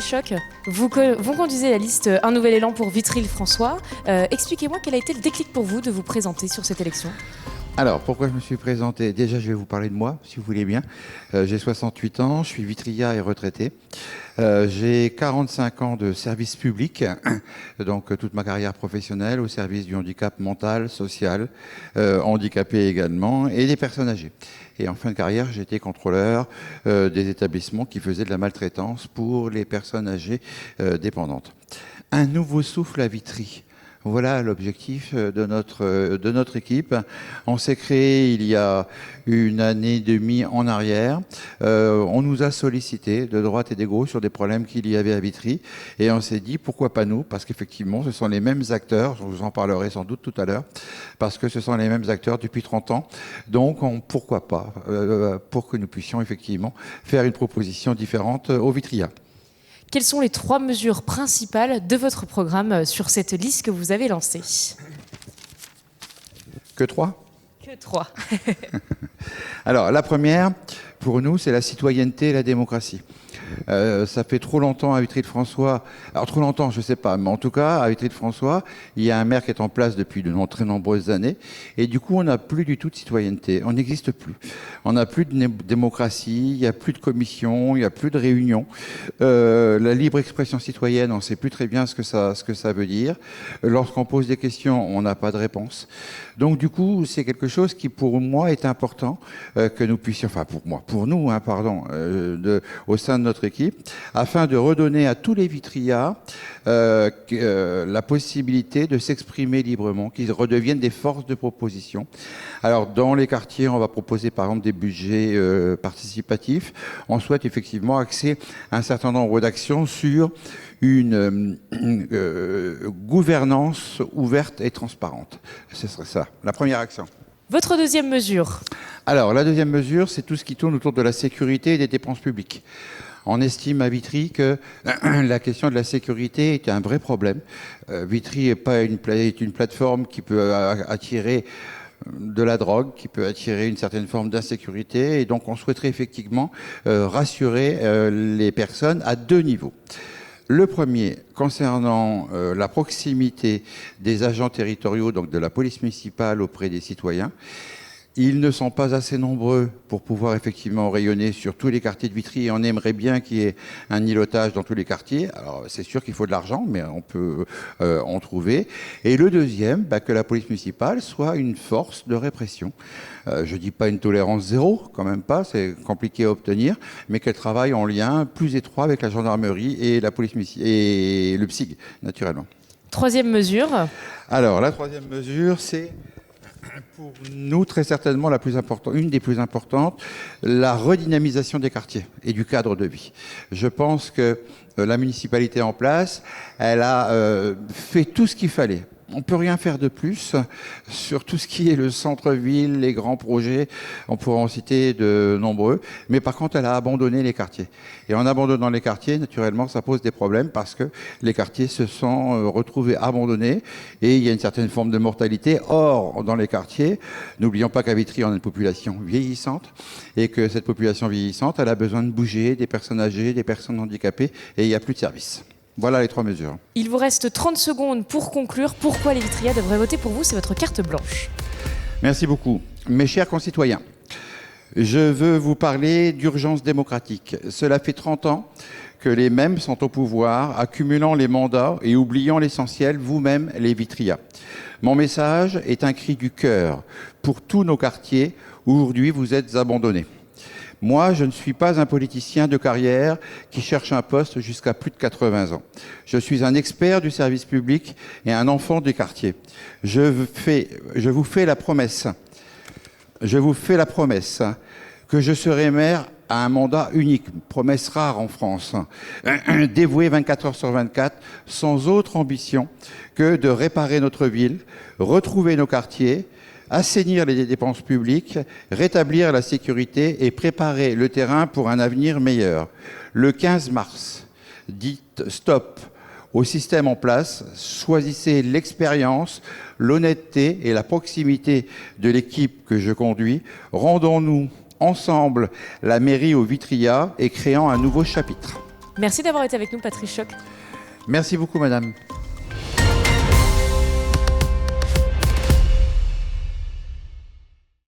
Vitry Choc. Vous conduisez la liste Un Nouvel Élan pour Vitry-le-François. Expliquez-moi quel a été le déclic pour vous de vous présenter sur cette élection. Alors, pourquoi je me suis présenté? Déjà, je vais vous parler de moi, si vous voulez bien. J'ai 68 ans, je suis vitriat et retraité. J'ai 45 ans de service public, donc toute ma carrière professionnelle au service du handicap mental, social, handicapé également, et des personnes âgées. Et en fin de carrière, j'ai été contrôleur des établissements qui faisaient de la maltraitance pour les personnes âgées dépendantes. Un nouveau souffle à Vitry. Voilà l'objectif de notre équipe. On s'est créé il y a une année et demie en arrière. On nous a sollicité de droite et de gauche sur des problèmes qu'il y avait à Vitry. Et on s'est dit, pourquoi pas nous? Parce qu'effectivement, ce sont les mêmes acteurs. Je vous en parlerai sans doute tout à l'heure. Parce que ce sont les mêmes acteurs depuis 30 ans. Donc, pourquoi pas? Pour que nous puissions effectivement faire une proposition différente aux vitriats. Quelles sont les 3 mesures principales de votre programme sur cette liste que vous avez lancée? Que 3? Que 3. Alors, la première, pour nous, c'est la citoyenneté et la démocratie. Ça fait trop longtemps à Vitry-le-François, alors trop longtemps, je ne sais pas, mais en tout cas, à Vitry-le-François, il y a un maire qui est en place depuis de très nombreuses années, et du coup, on n'a plus du tout de citoyenneté, on n'existe plus. On n'a plus de démocratie, il n'y a plus de commission, il n'y a plus de réunion. La libre expression citoyenne, on ne sait plus très bien ce que ça veut dire. Lorsqu'on pose des questions, on n'a pas de réponse. Donc du coup, c'est quelque chose qui, pour moi, est important que nous puissions, enfin pour nous, au sein de notre équipe, afin de redonner à tous les vitriats la possibilité de s'exprimer librement, qu'ils redeviennent des forces de proposition. Alors, dans les quartiers, on va proposer par exemple des budgets participatifs. On souhaite effectivement axer un certain nombre d'actions sur une gouvernance ouverte et transparente. Ce serait ça, la première action. Votre deuxième mesure? Alors, la deuxième mesure, c'est tout ce qui tourne autour de la sécurité et des dépenses publiques. On estime à Vitry que la question de la sécurité est un vrai problème. Vitry est une plateforme qui peut attirer de la drogue, qui peut attirer une certaine forme d'insécurité. Et donc, on souhaiterait effectivement rassurer les personnes à 2 niveaux. Le premier, concernant la proximité des agents territoriaux, donc de la police municipale auprès des citoyens. Ils ne sont pas assez nombreux pour pouvoir effectivement rayonner sur tous les quartiers de Vitry et on aimerait bien qu'il y ait un îlotage dans tous les quartiers. Alors c'est sûr qu'il faut de l'argent, mais on peut en trouver. Et le deuxième, que la police municipale soit une force de répression. Je dis pas une tolérance zéro, quand même pas, c'est compliqué à obtenir, mais qu'elle travaille en lien plus étroit avec la gendarmerie et la police municipale et le PSIG, naturellement. Troisième mesure? Alors la troisième mesure, c'est pour nous, très certainement, une des plus importantes, la redynamisation des quartiers et du cadre de vie. Je pense que la municipalité en place, elle a fait tout ce qu'il fallait. On ne peut rien faire de plus sur tout ce qui est le centre-ville, les grands projets. On pourra en citer de nombreux. Mais par contre, elle a abandonné les quartiers. Et en abandonnant les quartiers, naturellement, ça pose des problèmes parce que les quartiers se sont retrouvés abandonnés et il y a une certaine forme de mortalité. Or, dans les quartiers, n'oublions pas qu'à Vitry, on a une population vieillissante et que cette population vieillissante, elle a besoin de bouger, des personnes âgées, des personnes handicapées et il n'y a plus de services. Voilà les 3 mesures. Il vous reste 30 secondes pour conclure. Pourquoi les vitriats devraient voter pour vous? C'est votre carte blanche. Merci beaucoup. Mes chers concitoyens, je veux vous parler d'urgence démocratique. Cela fait 30 ans que les mêmes sont au pouvoir, accumulant les mandats et oubliant l'essentiel, vous-même les vitriats. Mon message est un cri du cœur pour tous nos quartiers où aujourd'hui vous êtes abandonnés. Moi, je ne suis pas un politicien de carrière qui cherche un poste jusqu'à plus de 80 ans. Je suis un expert du service public et un enfant du quartier. Je vous fais la promesse que je serai maire à un mandat unique, promesse rare en France, dévoué 24 heures sur 24, sans autre ambition que de réparer notre ville, retrouver nos quartiers, assainir les dépenses publiques, rétablir la sécurité et préparer le terrain pour un avenir meilleur. Le 15 mars, dites stop au système en place, choisissez l'expérience, l'honnêteté et la proximité de l'équipe que je conduis. Rendons-nous ensemble la mairie aux vitriats et créons un nouveau chapitre. Merci d'avoir été avec nous, Patrice Choc. Merci beaucoup, madame.